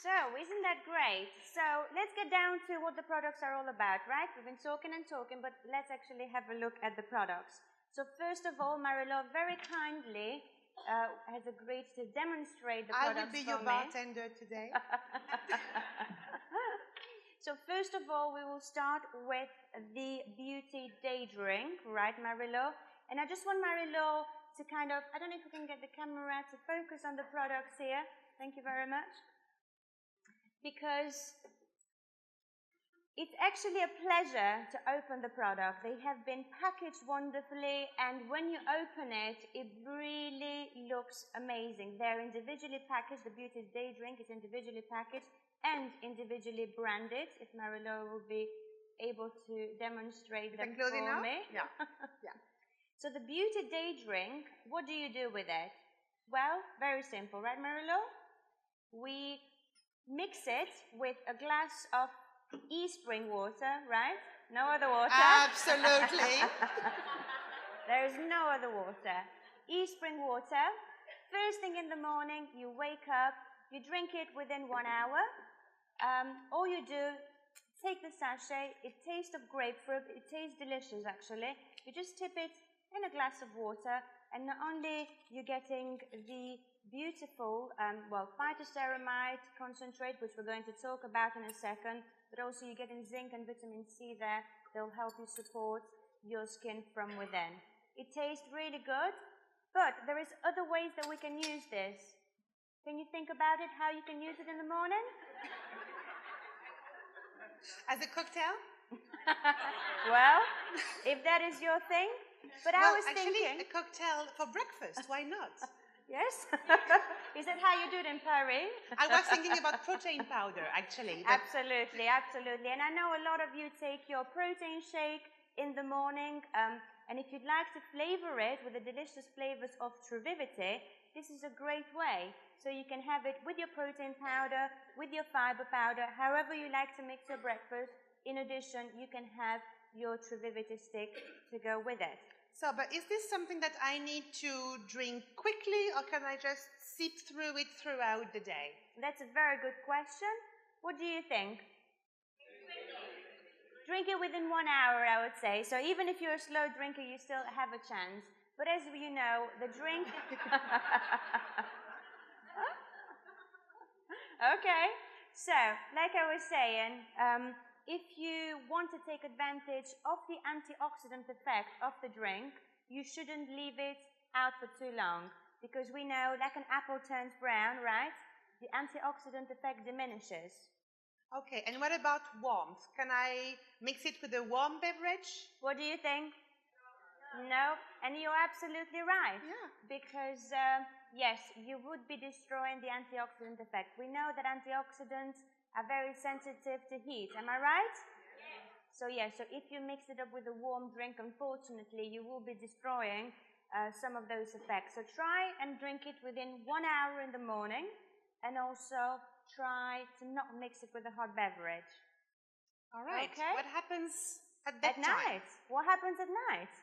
So, isn't that great? So, let's get down to what the products are all about, right? We've been talking and talking, but let's actually have a look at the products. So, first of all, Marilou very kindly has agreed to demonstrate the products for me. I will be your bartender today. So, first of all, we will start with the Beauty Day Drink, right, Marilou? And I just want Marilou to kind of, I don't know if we can get the camera to focus on the products here. Thank you very much. Because it's actually a pleasure to open the product. They have been packaged wonderfully, and when you open it, it really looks amazing. They're individually packaged. The Beauty Day Drink is individually packaged and individually branded. If Marilou will be able to demonstrate them for me. Yeah. Yeah. So the Beauty Day Drink, what do you do with it? Well, very simple, right, Marilou? We mix it with a glass of spring water, right? No other water. Absolutely. There is no other water. Spring water. First thing in the morning, you wake up, you drink it within 1 hour. All you do, take the sachet, it tastes of grapefruit, it tastes delicious actually. You just tip it in a glass of water, and not only you're getting the beautiful, phytoceramide concentrate, which we're going to talk about in a second, but also you're getting zinc and vitamin C there. They'll help you support your skin from within. It tastes really good, but there is other ways that we can use this. Can you think about it, how you can use it in the morning? As a cocktail? Well, if that is your thing. But I was actually, thinking... a cocktail for breakfast, why not? Yes? Is that how you do it in Paris? I was thinking about protein powder, actually. Absolutely, absolutely. And I know a lot of you take your protein shake in the morning, and if you'd like to flavor it with the delicious flavors of TRUVIVITY, this is a great way. So you can have it with your protein powder, with your fiber powder, however you like to mix your breakfast. In addition, you can have your TRUVIVITY stick to go with it. So, but is this something that I need to drink quickly, or can I just sip through it throughout the day? That's a very good question. What do you think? Drink it within 1 hour, I would say. So even if you're a slow drinker, you still have a chance. But as you know, the drink... Okay. So, like I was saying, if you want to take advantage of the antioxidant effect of the drink, you shouldn't leave it out for too long, because we know like an apple turns brown, right? The antioxidant effect diminishes. Okay, and what about warmth? Can I mix it with a warm beverage? What do you think? No, and you're absolutely right. Yeah. Because, yes, you would be destroying the antioxidant effect. We know that antioxidants are very sensitive to heat. Am I right? Yes. So, yes, so if you mix it up with a warm drink, unfortunately, you will be destroying some of those effects. So try and drink it within 1 hour in the morning, and also try to not mix it with a hot beverage. All right. Okay. What happens at that time? At night. What happens at night?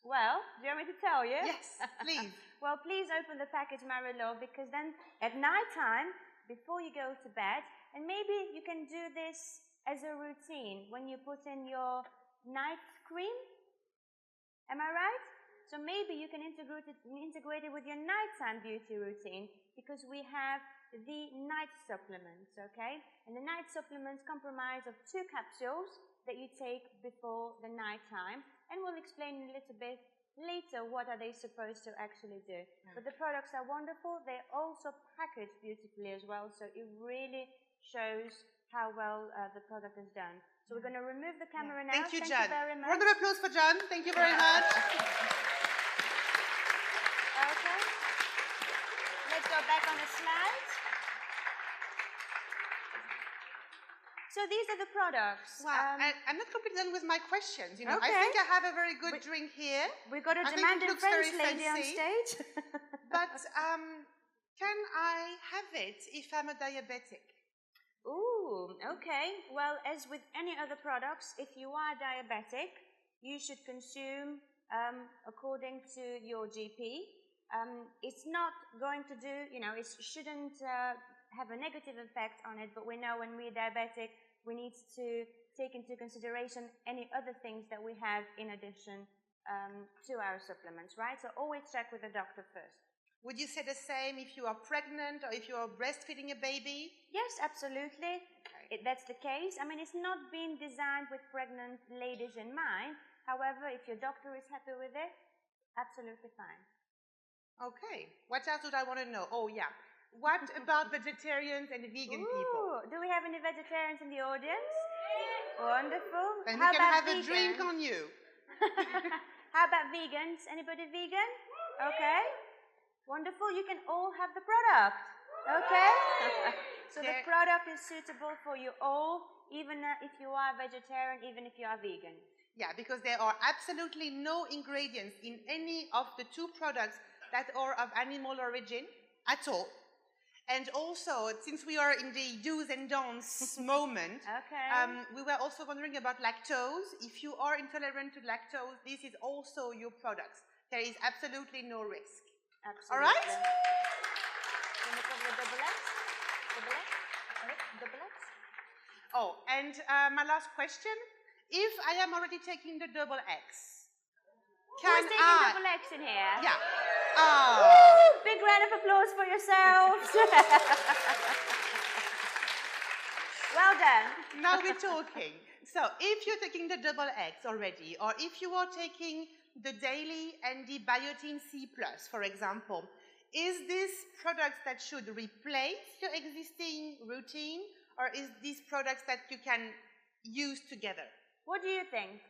Well, do you want me to tell you? Yes, please. Well, please open the package, Marilou, because then at night time, before you go to bed, and maybe you can do this as a routine when you put in your night cream. Am I right? So maybe you can integrate it with your nighttime beauty routine, because we have the night supplements, okay? And the night supplements comprise of 2 capsules that you take before the night time, and we'll explain a little bit later what are they supposed to actually do. Yeah. But the products are wonderful. They're also packaged beautifully as well, so it really shows how well the product is done. So we're going to remove the camera now. Thank you, John. Thank you very much. Round of applause for John. Thank you very much. Okay. Let's go back on the slides. So these are the products. Wow, I'm not completely done with my questions. You know, okay. I think I have a very good drink here. We've got a demanding French lady on stage. But can I have it if I'm a diabetic? Ooh, okay. Well, as with any other products, if you are diabetic, you should consume according to your GP. It's not going to do, you know, it shouldn't have a negative effect on it, but we know when we're diabetic, we need to take into consideration any other things that we have in addition to our supplements, right? So always check with the doctor first. Would you say the same if you are pregnant or if you are breastfeeding a baby? Yes, absolutely. Okay. That's the case. I mean, it's not been designed with pregnant ladies in mind. However, if your doctor is happy with it, absolutely fine. Okay. What else would I want to know? Oh, yeah. What about vegetarians and vegan people? Do we have any vegetarians in the audience? Wonderful. Then How we can about have a drink vegans? on you. How about vegans? Anybody vegan? Okay. Wonderful. You can all have the product. Okay. So the product is suitable for you all, even if you are vegetarian, even if you are vegan. Yeah, because there are absolutely no ingredients in any of the two products that are of animal origin at all. And also, since we are in the do's and don'ts moment, we were also wondering about lactose. If you are intolerant to lactose, this is also your products. There is absolutely no risk. Absolutely. All right? Can you cover the double X? Double X? Double X? Oh, and my last question. If I am already taking the double X, Who's taking double X in here? Yeah. Woo! Big round of applause for yourselves. Well done. Now we're talking. So if you're taking the double X already, or if you are taking the daily and the biotin C+, for example, is this products that should replace your existing routine, or is these products that you can use together? What do you think?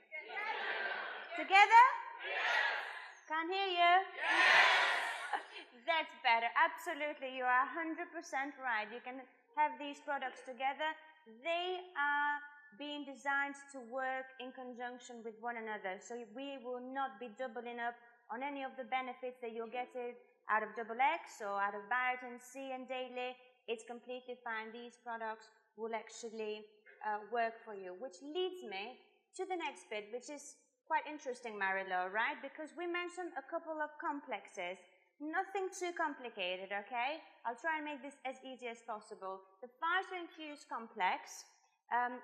Together? Yes. Can't hear you. Yes. That's better. Absolutely. You are 100% right. You can have these products together. They are being designed to work in conjunction with one another. So we will not be doubling up on any of the benefits that you'll get out of double X or out of biotin C and daily. It's completely fine. These products will actually work for you, which leads me to the next bit, which is quite interesting, Marilo, right? Because we mentioned a couple of complexes. Nothing too complicated, okay? I'll try and make this as easy as possible. The phytoinfused complex,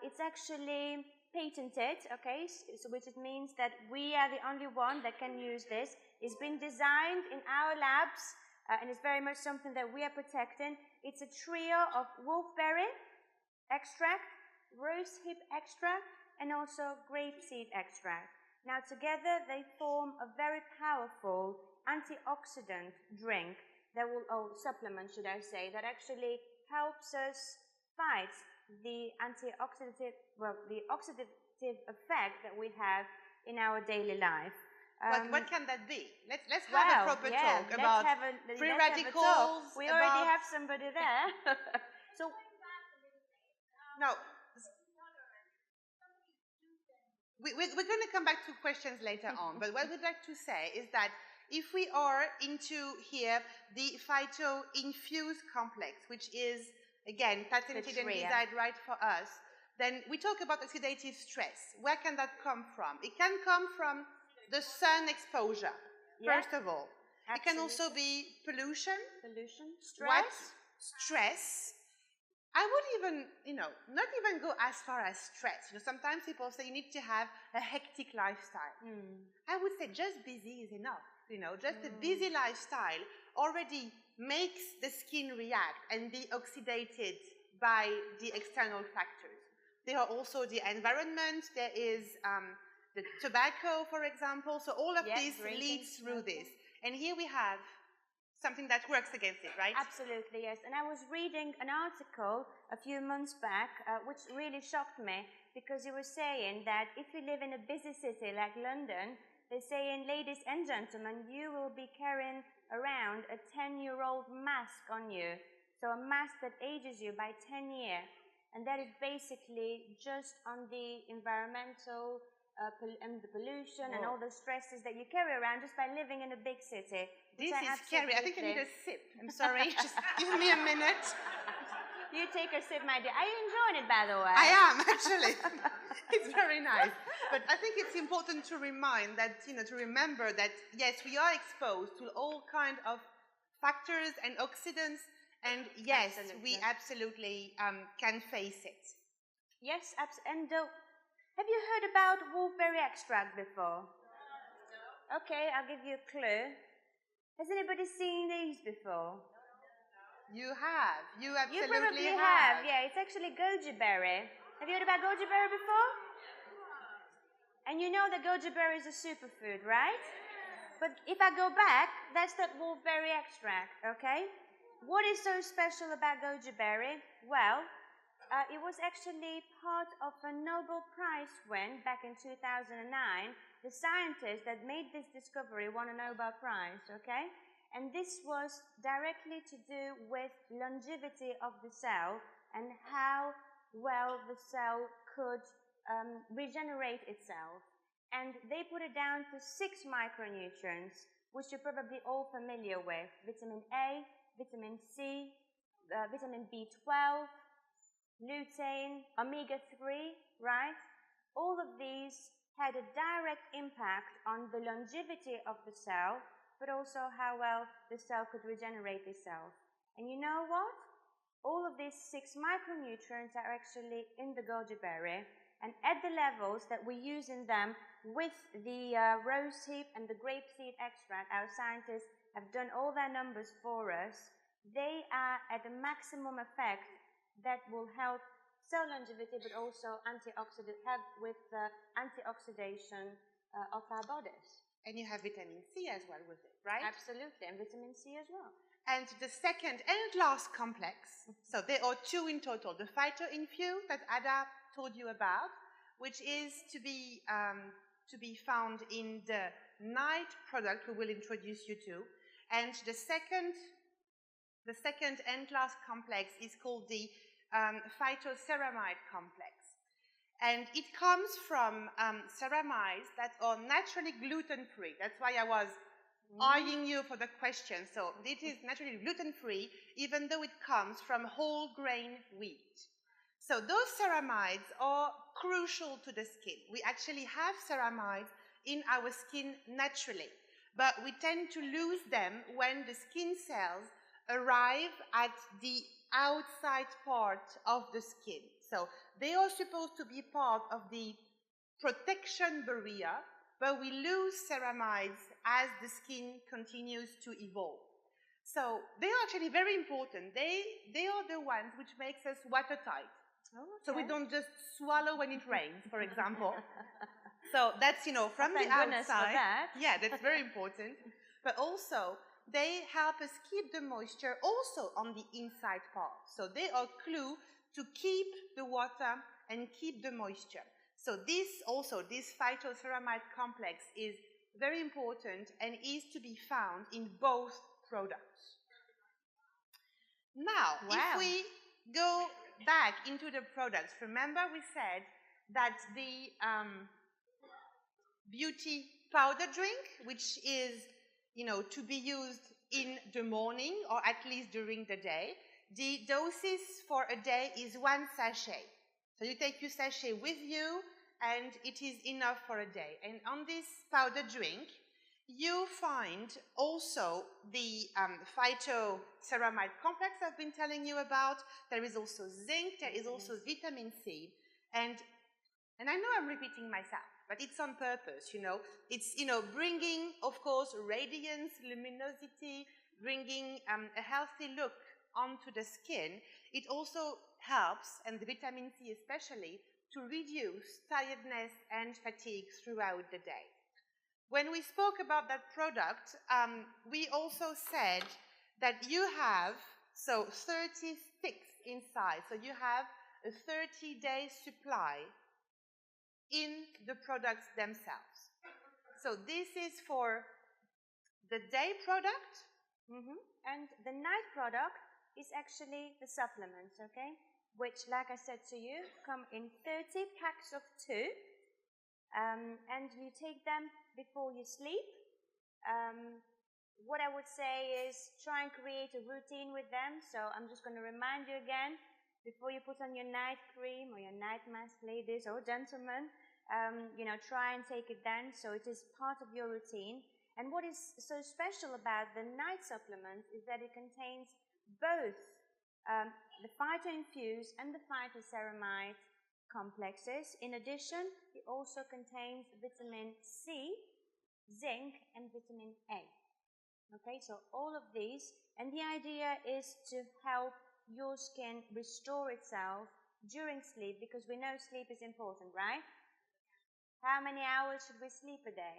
it's actually patented, okay? So which it means that we are the only one that can use this. It's been designed in our labs, and it's very much something that we are protecting. It's a trio of wolfberry extract, rose hip extract, and also grapeseed extract. Now together they form a very powerful antioxidant drink that will, supplement should I say, that actually helps us fight the the oxidative effect that we have in our daily life. What can that be? Let's have a proper talk about free radicals. We already have somebody there. So no. We're going to come back to questions later on, but what we'd like to say is that if we are into here the phyto-infused complex, which is, again, patented and designed right for us, then we talk about oxidative stress. Where can that come from? It can come from the sun exposure, first of all. Absolutely. It can also be pollution. Stress. Stress. I would even, not even go as far as stress. Sometimes people say you need to have a hectic lifestyle. I would say just busy is enough. Just a busy lifestyle already makes the skin react and be oxidated by the external factors. There are also the environment. There is the tobacco, for example. So all of this leads through this. And here we have something that works against it, right? Absolutely, yes. And I was reading an article a few months back, which really shocked me, because you were saying that if you live in a busy city like London, they're saying, ladies and gentlemen, you will be carrying around a 10-year-old mask on you. So a mask that ages you by 10 years. And that is basically just on the environmental and the pollution and all the stresses that you carry around just by living in a big city. This is scary. I think I need a sip. I'm sorry. Just give me a minute. You take a sip, my dear. Are you enjoying it, by the way? I am, actually. It's very nice. But I think it's important to remind that, to remember that, yes, we are exposed to all kinds of factors and oxidants, And yes, Absolutely. we absolutely can face it. Yes, and have you heard about wolfberry extract before? No. Okay, I'll give you a clue. Has anybody seen these before? You have. You absolutely You probably have. Yeah, it's actually goji berry. Have you heard about goji berry before? And you know that goji berry is a superfood, right? But if I go back, that's that wolfberry extract, okay? What is so special about goji berry? Well, it was actually part of a Nobel Prize win back in 2009. The scientist that made this discovery won a Nobel Prize, okay? And this was directly to do with longevity of the cell and how well the cell could regenerate itself. And they put it down to 6 micronutrients, which you're probably all familiar with. Vitamin A, vitamin C, vitamin B12, lutein, omega-3, right? All of these had a direct impact on the longevity of the cell, but also how well the cell could regenerate itself. And you know what? All of these 6 micronutrients are actually in the goji berry, and at the levels that we use in them with the rosehip and the grapeseed extract, our scientists have done all their numbers for us. They are at the maximum effect that will help cell longevity, but also with antioxidation of our bodies. And you have vitamin C as well with it, right? Absolutely, and vitamin C as well. And the second and last complex, so there are 2 in total, the phytoinfuse that Ada told you about, which is to be found in the night product we will introduce you to. And the second and last complex is called the phytoceramide complex. And it comes from ceramides that are naturally gluten-free. That's why I was eyeing you for the question. So it is naturally gluten-free, even though it comes from whole grain wheat. So those ceramides are crucial to the skin. We actually have ceramides in our skin naturally, but we tend to lose them when the skin cells arrive at the outside part of the skin. So they are supposed to be part of the protection barrier, but we lose ceramides as the skin continues to evolve. So they are actually very important. They are the ones which makes us watertight. Oh, okay. So we don't just swallow when it rains, for example. So that's, from the outside. That. Yeah, that's very important. But also, they help us keep the moisture also on the inside part. So they are a clue to keep the water and keep the moisture. So this phytoceramide complex is very important and is to be found in both products. Now, if we go back into the products, remember we said that the beauty powder drink, which is, to be used in the morning or at least during the day, the doses for a day is 1 sachet. So you take your sachet with you and it is enough for a day. And on this powder drink, you find also the phytoceramide complex I've been telling you about. There is also zinc, there is also vitamin C. And I know I'm repeating myself, but it's on purpose, It's, bringing, of course, radiance, luminosity, bringing a healthy look onto the skin. It also helps, and the vitamin C especially, to reduce tiredness and fatigue throughout the day. When we spoke about that product, we also said that you have 30 sticks inside. So you have a 30-day supply in the products themselves. So this is for the day product. And the night product is actually the supplements, okay? Which, like I said to you, come in 30 packs of 2. And you take them before you sleep. What I would say is try and create a routine with them. So I'm just going to remind you again, before you put on your night cream or your night mask, ladies or gentlemen, try and take it then so it is part of your routine. And what is so special about the night supplement is that it contains both the phytoinfused and the phytoceramide complexes. In addition, it also contains vitamin C, zinc, and vitamin A. Okay, so all of these, and the idea is to help your skin restore itself during sleep, because we know sleep is important, right? How many hours should we sleep a day?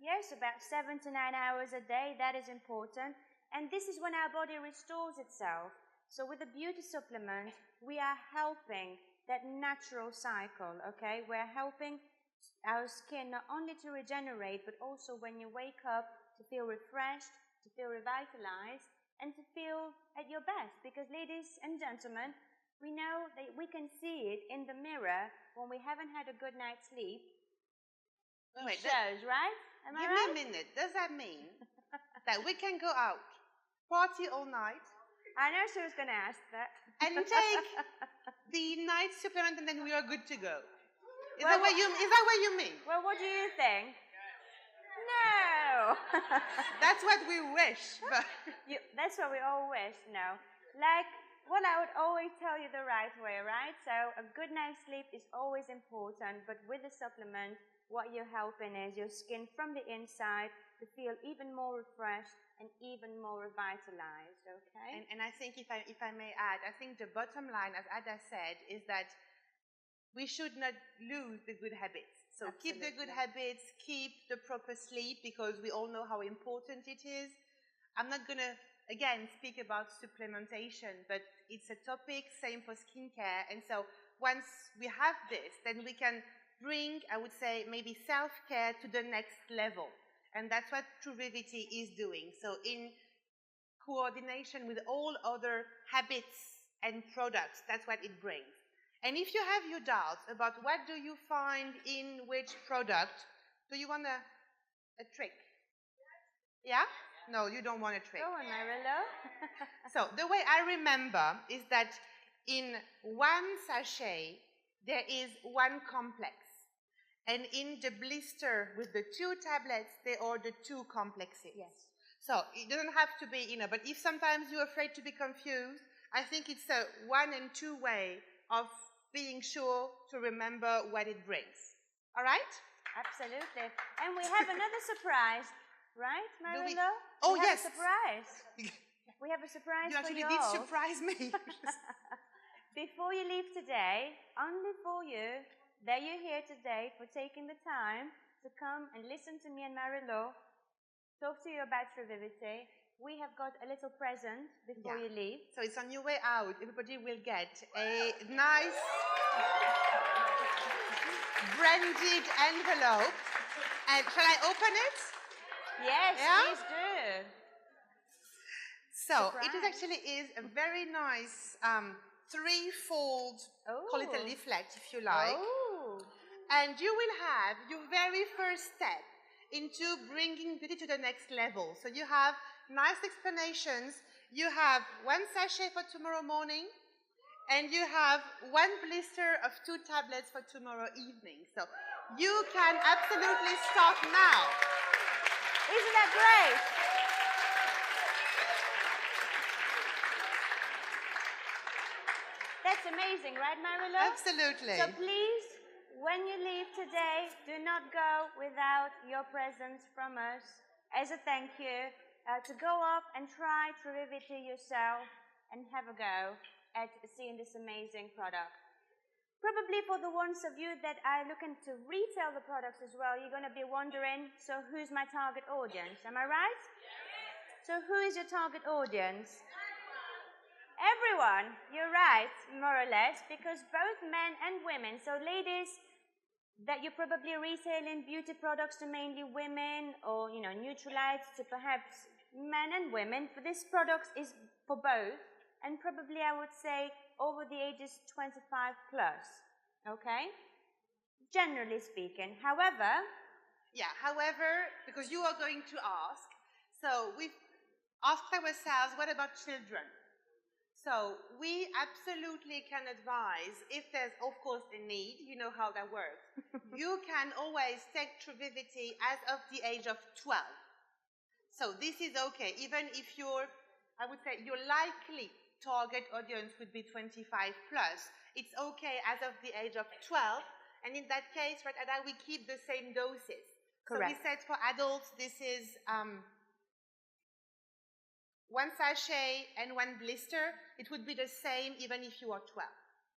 Yes, about 7 to 9 hours a day. That is important. And this is when our body restores itself. So with a beauty supplement, we are helping that natural cycle, okay? We're helping our skin not only to regenerate, but also when you wake up to feel refreshed, to feel revitalized, and to feel at your best. Because ladies and gentlemen, we know that we can see it in the mirror when we haven't had a good night's sleep. It shows, right? Am I right? Give me a minute. Does that mean that we can go out, party all night? I know she was going to ask that. And take the night supplement, and then we are good to go. Is that what you mean? Well, what do you think? No. That's what we wish. But that's what we all wish. No. Like, well, I would always tell you the right way, right? So a good night's sleep is always important, but with the supplement, what you're helping is your skin from the inside to feel even more refreshed and even more revitalized, okay? And I think, if I may add, I think the bottom line, as Ada said, is that we should not lose the good habits. So Absolutely. Keep the good habits, keep the proper sleep, because we all know how important it is. I'm not going to, again, speak about supplementation, but it's a topic, same for skincare. And so once we have this, then we can bring, I would say, maybe self-care to the next level. And that's what TRUVIVITY is doing. So in coordination with all other habits and products, that's what it brings. And if you have your doubts about what do you find in which product, do you want a trick? Yeah? No, you don't want a trick. Go on, Marilo. So the way I remember is that in one sachet, there is one complex. And in the blister with the 2 tablets, there are the 2 complexes. Yes. So it doesn't have to be, but if sometimes you're afraid to be confused, I think it's a 1 and 2 way of being sure to remember what it brings. All right? Absolutely. And we have another surprise, right, Marilo? Oh, we yes. have a surprise. We have a surprise you for you. You actually did surprise me. Before you leave today, only for you, that you're here today, for taking the time to come and listen to me and Marilo talk to you about TRUVIVITY. We have got a little present before you leave. So it's on your way out. Everybody will get a nice branded envelope. And shall I open it? Yes, please do. So it actually is a very nice 3-fold, call it a leaflet if you like. Oh. And you will have your very first step into bringing beauty to the next level. So you have nice explanations. You have 1 sachet for tomorrow morning, and you have 1 blister of 2 tablets for tomorrow evening. So you can absolutely start now. Isn't that great? That's amazing, right, Marilo? Absolutely. So please, when you leave today, do not go without your presents from us as a thank you to go off and try TRUVIVITY yourself and have a go at seeing this amazing product. Probably for the ones of you that are looking to retail the products as well, you're going to be wondering, so who's my target audience? Am I right? So who is your target audience? Everyone, you're right, more or less, because both men and women, so ladies that you're probably retailing beauty products to mainly women, or, Nutrilite to perhaps men and women, but this product is for both, and probably I would say over the ages 25 plus, okay? Generally speaking. However, because you are going to ask, so we've asked ourselves, what about children? So we absolutely can advise, if there's, of course, a need, you know how that works. You can always take TRUVIVITY as of the age of 12. So this is okay, even if you're I would say your likely target audience would be 25 plus. It's okay as of the age of 12, and in that case, right, Ada, we keep the same doses. Correct. So we said for adults, this is 1 sachet and 1 blister. It would be the same even if you are 12.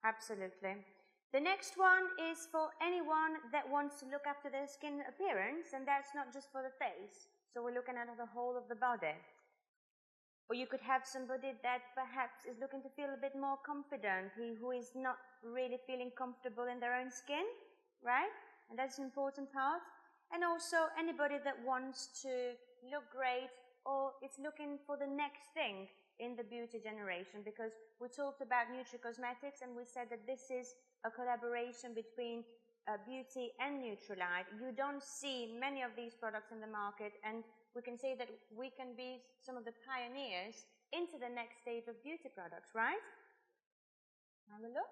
Absolutely. The next one is for anyone that wants to look after their skin appearance, and that's not just for the face. So we're looking at the whole of the body. Or you could have somebody that perhaps is looking to feel a bit more confident, who is not really feeling comfortable in their own skin, right? And that's an important part. And also anybody that wants to look great or is looking for the next thing in the beauty generation, because we talked about Nutri-Cosmetics and we said that this is a collaboration between beauty and Nutrilite. You don't see many of these products in the market, and we can say that we can be some of the pioneers into the next stage of beauty products, right? Have a look.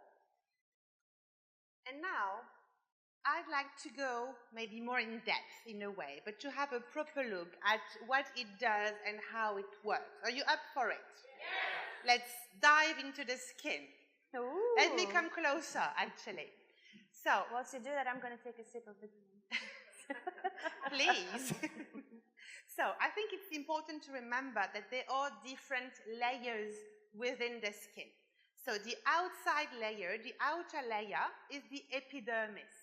And now, I'd like to go maybe more in depth in a way, but to have a proper look at what it does and how it works. Are you up for it? Yes. Let's dive into the skin. Ooh. Let me come closer, actually. So, whilst you do that, I'm going to take a sip of the drink. Please. So, I think it's important to remember that there are different layers within the skin. So, the outside layer, the outer layer, is the epidermis.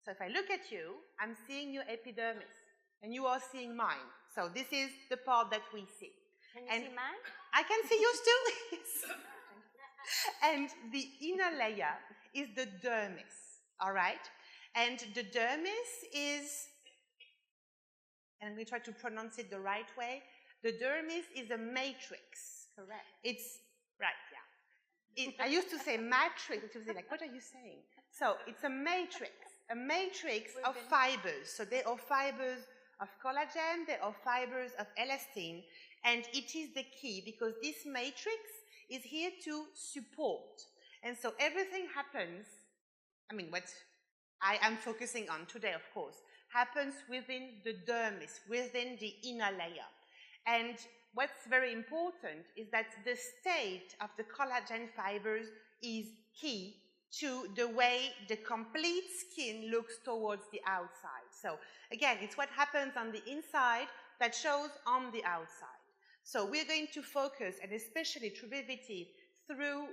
So, if I look at you, I'm seeing your epidermis, and you are seeing mine. So, this is the part that we see. Can you see mine? I can see yours too. Yes. And the inner layer is the dermis, all right? And the dermis is, and I'm going to try to pronounce it the right way, the dermis is a matrix. Correct. It's, right, yeah. I used to say matrix, which was like, what are you saying? So it's a matrix of fibers. So there are fibers of collagen, there are fibers of elastin, and it is the key because this matrix is here to support. And so everything happens, I mean, what I am focusing on today, of course, happens within the dermis, within the inner layer. And what's very important is that the state of the collagen fibers is key to the way the complete skin looks towards the outside. So again, it's what happens on the inside that shows on the outside. So we're going to focus, and especially TRUVIVITY, through,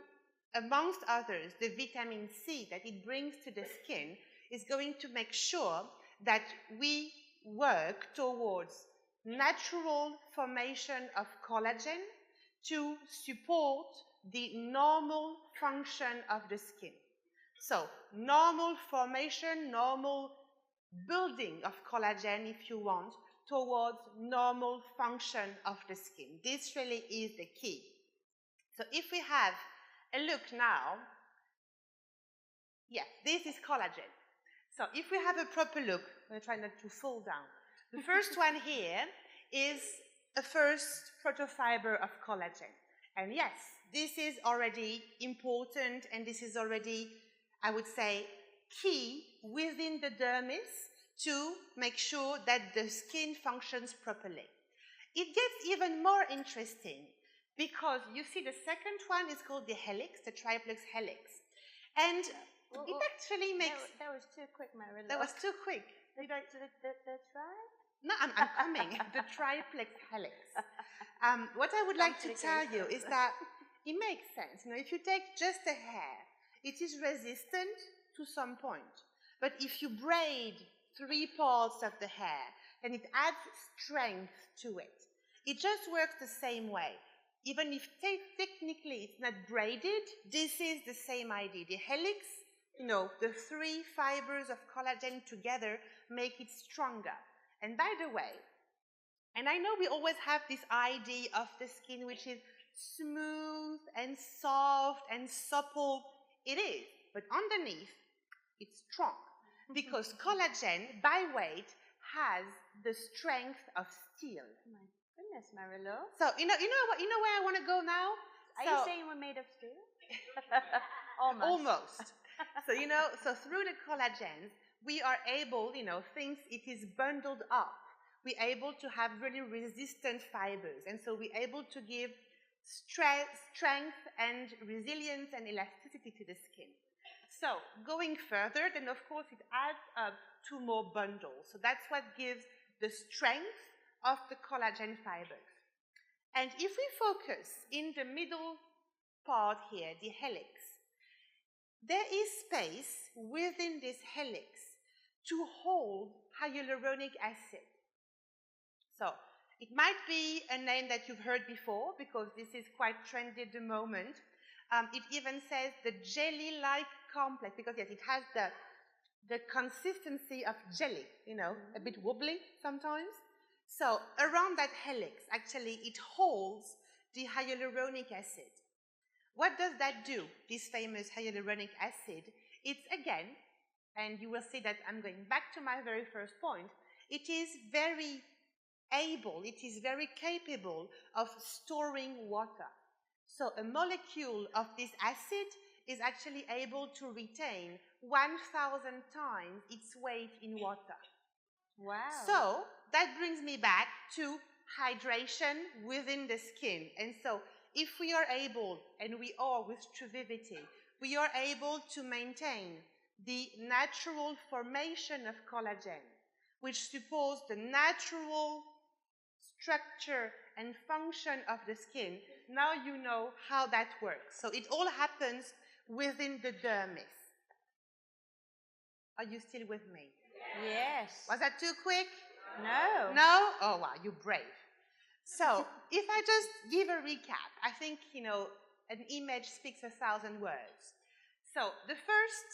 amongst others, the vitamin C that it brings to the skin, is going to make sure that we work towards natural formation of collagen to support the normal function of the skin. So, normal formation, normal building of collagen, if you want, towards normal function of the skin. This really is the key. So if we have a look now, yes, this is collagen. So if we have a proper look, I'm going to try not to fall down. The first one here is a first protofiber of collagen. And yes, this is already important, and this is already, I would say, key within the dermis to make sure that the skin functions properly. It gets even more interesting because you see the second one is called the helix, the triplex helix. And it actually makes... That was too quick, Marilyn. That was too quick. The tri? No, I'm coming. The triplex helix. What I would like to tell you is that it makes sense. You know, if you take just the hair, it is resistant to some point. But if you braid 3 parts of the hair, then it adds strength to it. It just works the same way. Even if technically it's not braided, this is the same idea. The helix, you know, the 3 fibers of collagen together make it stronger. And by the way, and I know we always have this idea of the skin which is smooth and soft and supple. It is, but underneath, it's strong. Because collagen, by weight, has the strength of steel. Oh my goodness, Marilu. So, you know where I want to go now? Are you saying we're made of steel? Almost. Almost. So, so through the collagens, we are able, since it is bundled up, we're able to have really resistant fibers. And so we're able to give strength and resilience and elasticity to the skin. So going further, then of course it adds up to more bundles. So that's what gives the strength of the collagen fibers. And if we focus in the middle part here, the helix, there is space within this helix to hold hyaluronic acid. So it might be a name that you've heard before because this is quite trendy at the moment. It even says the jelly-like complex because yes, it has the consistency of jelly, you know, a bit wobbly sometimes. So around that helix, actually, it holds the hyaluronic acid. What does that do, this famous hyaluronic acid? It's again, and you will see that I'm going back to my very first point, it is very capable of storing water. So a molecule of this acid is actually able to retain 1,000 times its weight in water. Wow. So that brings me back to hydration within the skin. And so if we are able, and we are with TRUVIVITY, we are able to maintain the natural formation of collagen, which supports the natural structure and function of the skin. Now you know how that works. So it all happens within the dermis. Are you still with me? Yes. Was that too quick? No. No? Oh, wow, you're brave. So if I just give a recap, I think, you know, an image speaks 1,000 words. So the first